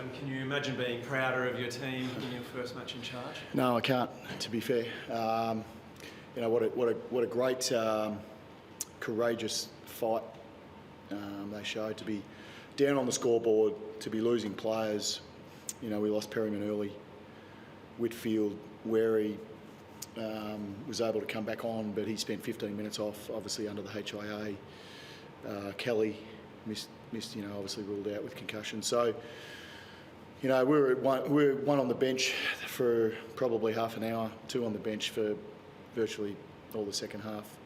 Adam, can you imagine being prouder of your team in your first match in charge? No, I can't, to be fair. What a great, courageous fight they showed, to be down on the scoreboard, to be losing players. We lost Perryman early. Whitfield, Wary, was able to come back on, but he spent 15 minutes off, obviously under the HIA. Kelly missed, obviously ruled out with concussion. So, we were one on the bench for probably half an hour, two on the bench for virtually all the second half.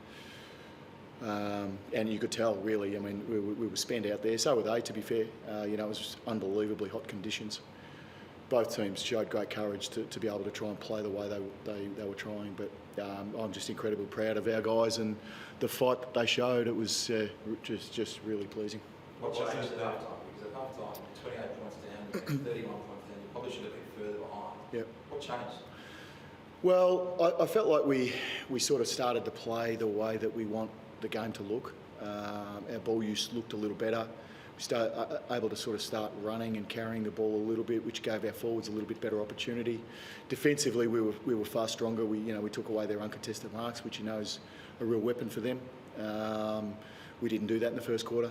And you could tell, really, we were spent out there. So were they, to be fair. It was just unbelievably hot conditions. Both teams showed great courage to be able to try and play the way they were trying. But I'm just incredibly proud of our guys and the fight that they showed. It was just really pleasing. What changed at half time? Because at half time, 28 points down, 31 points down, you probably should have been further behind. Yep. What changed? Well, I felt like we sort of started to play the way that we want the game to look. Our ball use looked a little better. We able to sort of start running and carrying the ball a little bit, which gave our forwards a little bit better opportunity. Defensively, we were far stronger. We took away their uncontested marks, which is a real weapon for them. We didn't do that in the first quarter,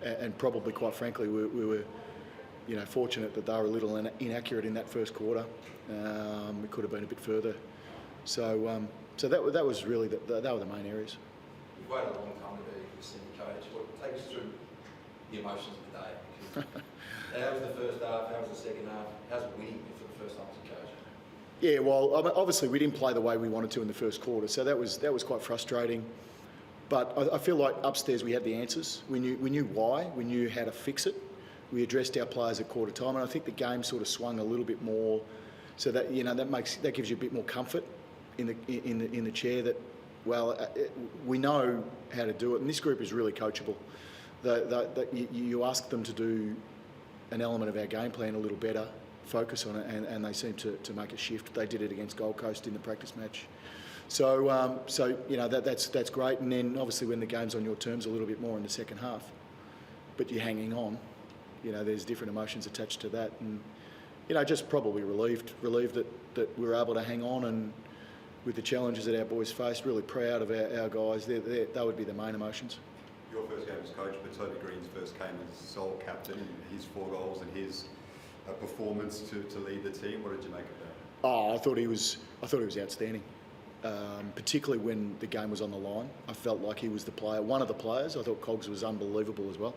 and probably, quite frankly, we were fortunate that they were a little inaccurate in that first quarter. We could have been a bit further. So that was really they were the main areas. You've waited a long time to be a senior coach. Take us through the emotions of the day. How was the first half? How was the second half? How's it winning for the first time as a coach? Yeah, well, obviously we didn't play the way we wanted to in the first quarter, so that was quite frustrating. But I feel like upstairs we had the answers. We knew why. We knew how to fix it. We addressed our players at quarter time, and I think the game sort of swung a little bit more, so that that gives you a bit more comfort in the chair that, well, we know how to do it, and this group is really coachable. You ask them to do an element of our game plan a little better, focus on it, and they seem to make a shift. They did it against Gold Coast in the practice match. So that's great. And then obviously when the game's on your terms a little bit more in the second half, but you're hanging on, there's different emotions attached to that, and just probably relieved that we were able to hang on, and with the challenges that our boys faced, really proud of our guys. They would be the main emotions. Your first game as coach, but Toby Green's first game as sole captain, his 4 goals and his performance to lead the team. What did you make of that? Oh, I thought he was outstanding. Particularly when the game was on the line. I felt like he was one of the players. I thought Cogs was unbelievable as well.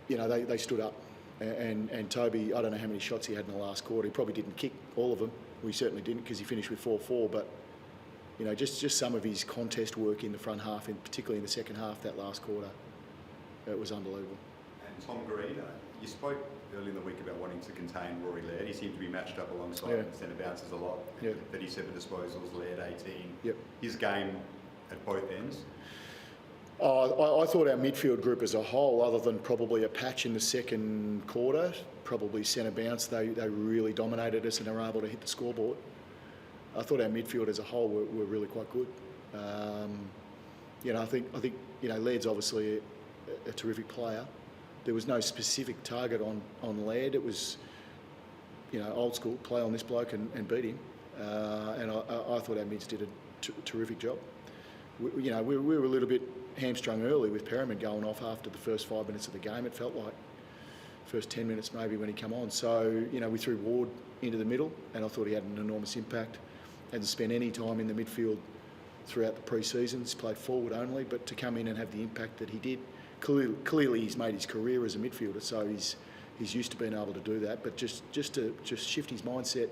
They stood up, and Toby, I don't know how many shots he had in the last quarter. He probably didn't kick all of them. We certainly didn't, because he finished with 4-4, but just some of his contest work in the front half, and particularly in the second half, that last quarter, it was unbelievable. And Tom Green, you spoke early in the week about wanting to contain Rory Laird. He seemed to be matched up alongside centre bounces a lot. 37 disposals, Laird 18. Yep. His game at both ends. I thought our midfield group as a whole, other than probably a patch in the second quarter, probably centre bounce, they really dominated us and they were able to hit the scoreboard. I thought our midfield as a whole were really quite good. I think Laird's obviously a terrific player. There was no specific target on Laird. It was, old school, play on this bloke and beat him. And I thought our mids did a terrific job. We were a little bit hamstrung early with Perryman going off after the first 5 minutes of the game, it felt like. First 10 minutes maybe when he came on. So, we threw Ward into the middle, and I thought he had an enormous impact. Hadn't spent any time in the midfield throughout the pre-season. He's played forward only, but to come in and have the impact that he did, clearly he's made his career as a midfielder, so he's used to being able to do that. But just to shift his mindset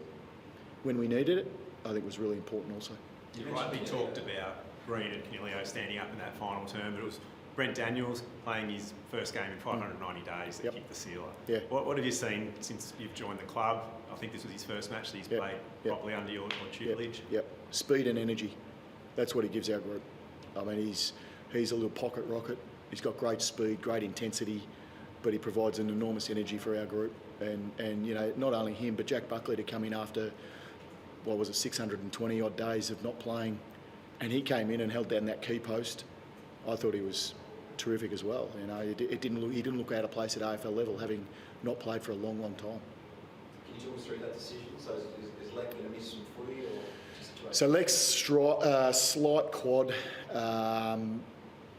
when we needed it, I think was really important also. You rightly talked about Green and Canelio standing up in that final term, but it was Brent Daniels playing his first game in 590 days that kicked the sealer. Yeah. What have you seen since you've joined the club? I think this was his first match that he's played properly under your tutelage. Yep. Speed and energy. That's what he gives our group. He's a little pocket rocket. He's got great speed, great intensity, but he provides an enormous energy for our group. And not only him, but Jack Buckley to come in after, 620 odd days of not playing, and he came in and held down that key post. I thought he was terrific as well. You know, he didn't look out of place at AFL level, having not played for a long, long time. Can you talk us through that decision? So is Leck going to miss some footy or just So Leck's slight quad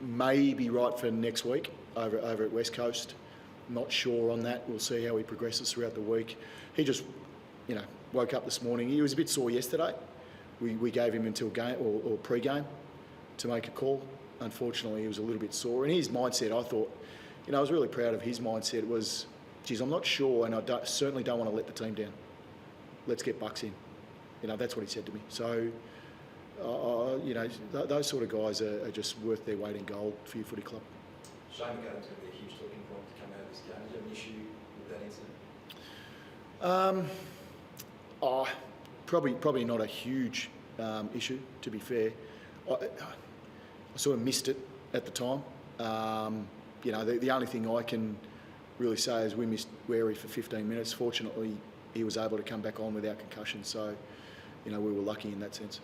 may be right for next week over at West Coast. Not sure on that. We'll see how he progresses throughout the week. He just, woke up this morning. He was a bit sore yesterday. We gave him until game or pre-game to make a call. Unfortunately, he was a little bit sore. And his mindset, I thought, I was really proud of his mindset. It was, geez, I'm not sure, and I certainly don't want to let the team down. Let's get Bucks in. That's what he said to me. So, those sort of guys are just worth their weight in gold for your footy club. Shane McAdam's going to be a huge talking point to come out of this game. Did you have an issue with that incident? Probably not a huge issue, to be fair. I sort of missed it at the time. The only thing I can really say is we missed Wary for 15 minutes. Fortunately, he was able to come back on without concussion, so we were lucky in that sense.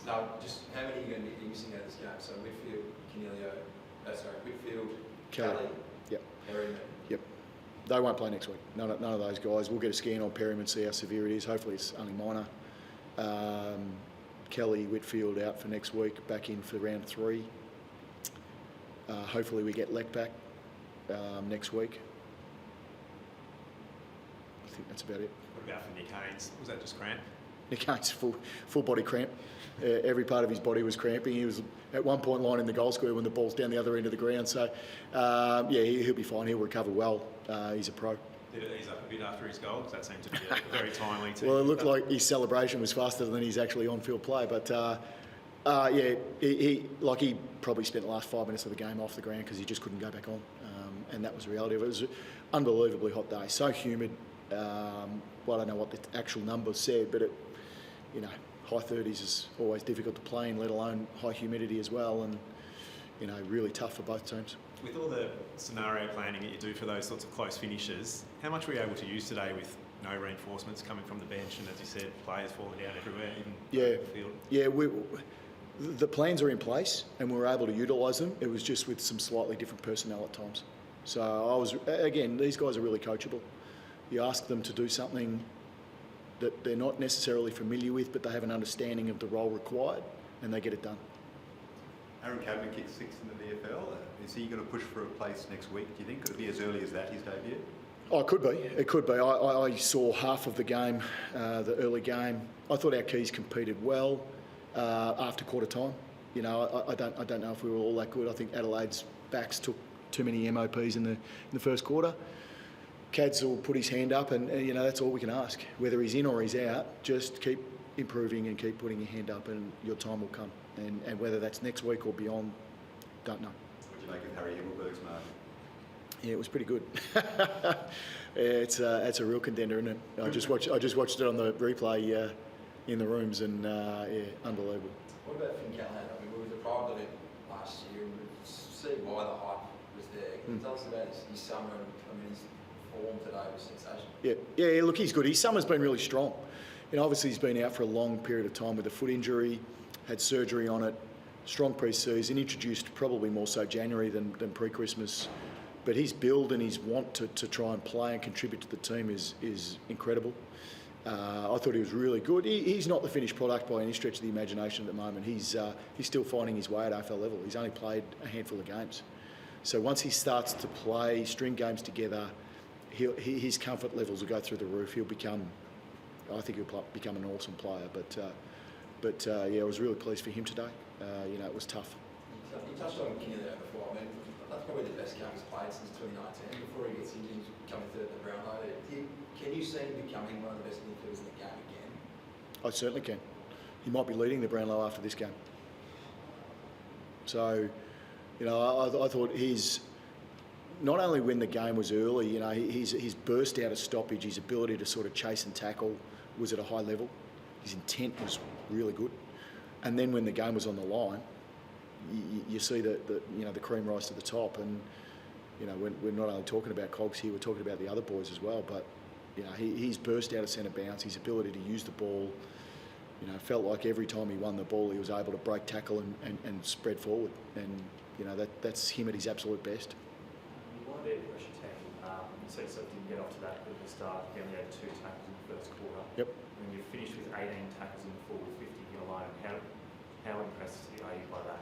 No, just how many are you going to be missing out of this game? So Whitfield, Whitfield, Kelly, yep. Perryman. Yep. They won't play next week. None of those guys. We'll get a scan on Perryman, see how severe it is. Hopefully it's only minor. Kelly, Whitfield out for next week, back in for round 3. Hopefully we get Leck back next week. I think that's about it. What about for Nick Haynes? Was that just cramp? Nick Haynes, full body cramp. Every part of his body was cramping. He was at one point line in the goal square when the ball's down the other end of the ground. So, he'll be fine. He'll recover well. He's a pro. Did it ease up a bit after his goal? Because that seemed to be very timely. Well, it looked like his celebration was faster than his actually on-field play. But, he probably spent the last 5 minutes of the game off the ground because he just couldn't go back on. And that was the reality of it. It was an unbelievably hot day. So humid. I don't know what the actual numbers said, but high 30s is always difficult to play in, let alone high humidity as well, and really tough for both teams. With all the scenario planning that you do for those sorts of close finishes, how much were you able to use today with no reinforcements coming from the bench and, as you said, players falling down everywhere, even the field? Yeah, the plans are in place and we were able to utilise them. It was just with some slightly different personnel at times. So these guys are really coachable. You ask them to do something that they're not necessarily familiar with, but they have an understanding of the role required, and they get it done. Aaron Cadman kicked 6th in the VFL. Is he going to push for a place next week, do you think? Could it be as early as that, his debut? Oh, it could be. It could be. I saw half of the game, the early game. I thought our keys competed well after quarter time. I don't know if we were all that good. I think Adelaide's backs took too many MOPs in the first quarter. Cads will put his hand up and that's all we can ask. Whether he's in or he's out, just keep improving and keep putting your hand up and your time will come. And whether that's next week or beyond, don't know. What do you make of Harry Himmelberg's mark? Yeah, it was pretty good. It's a real contender, isn't it? I just watched it on the replay in the rooms and unbelievable. What about Finn Callahan? I mean, we were deprived of him last year and we see why the hype was there. Can you tell us about his summer and his form today was sensational? Yeah, look, he's good. His summer's been really strong. Obviously he's been out for a long period of time with a foot injury, had surgery on it, strong pre-season, introduced probably more so January than pre-Christmas. But his build and his want to try and play and contribute to the team is incredible. I thought he was really good. He's not the finished product by any stretch of the imagination at the moment. He's still finding his way at AFL level. He's only played a handful of games. So once he starts to play, string games together, his comfort levels will go through the roof. He'll become an awesome player. But I was really pleased for him today. It was tough. You touched on Kinnear there before. I mean, that's probably the best game he's played since 2019. Before he gets injured, he's coming third in the Brownlow. Can you see him becoming one of the best midfielders in the game again? I certainly can. He might be leading the Brownlow after this game. So, I thought not only when the game was early, his burst out of stoppage, his ability to sort of chase and tackle was at a high level. His intent was really good. And then when the game was on the line, you see the cream rise to the top. And, we're not only talking about Cogs here, we're talking about the other boys as well. But, he's burst out of centre bounce, his ability to use the ball, You know, felt like every time he won the ball, he was able to break tackle and spread forward. And, you know, that's him at his absolute best. You want to be a pressure team. You said yourself didn't get off to that good of a start. You only had 2 tackles in the first quarter. Yep. When you finished with 18 tackles in the full 50 alone, how impressed are you by that?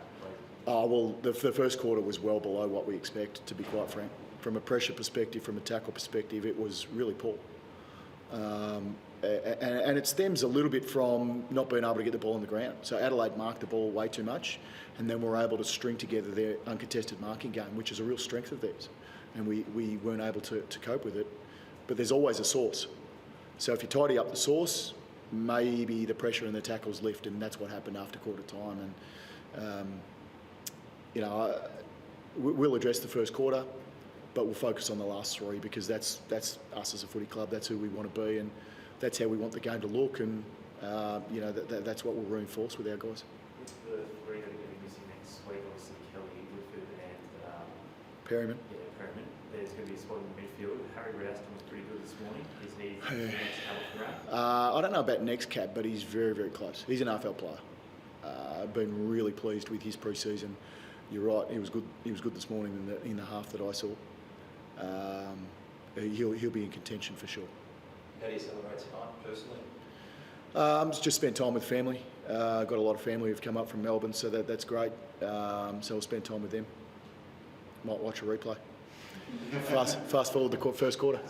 Well, the first quarter was well below what we expect, to be quite frank. From a pressure perspective, from a tackle perspective, it was really poor. And it stems a little bit from not being able to get the ball on the ground. So Adelaide marked the ball way too much, and then we're able to string together their uncontested marking game, which is a real strength of theirs. And we weren't able to cope with it. But there's always a source. So if you tidy up the source, maybe the pressure and the tackles lift, and that's what happened after quarter time. And you know, we'll address the first quarter, but we'll focus on the last 3 because that's us as a footy club. That's who we want to be, and that's how we want the game to look. And you know, that's what we'll reinforce with our guys. With the 3 that are going to be missing next week, obviously Kelly, Woodford, and Perryman. Yeah, Perryman. There's going to be a spot in the midfield. Harry Rouston was pretty good this morning. Is he the next caliber for that? I don't know about next cap, but he's very, very close. He's an AFL player. I've been really pleased with his pre-season. You're right. He was good. He was good this morning in the half that I saw. He'll be in contention for sure. How do you celebrate tonight, personally? Just spent time with family. Got a lot of family who've come up from Melbourne, so that's great. So we'll spend time with them. Might watch a replay. Fast forward the first quarter.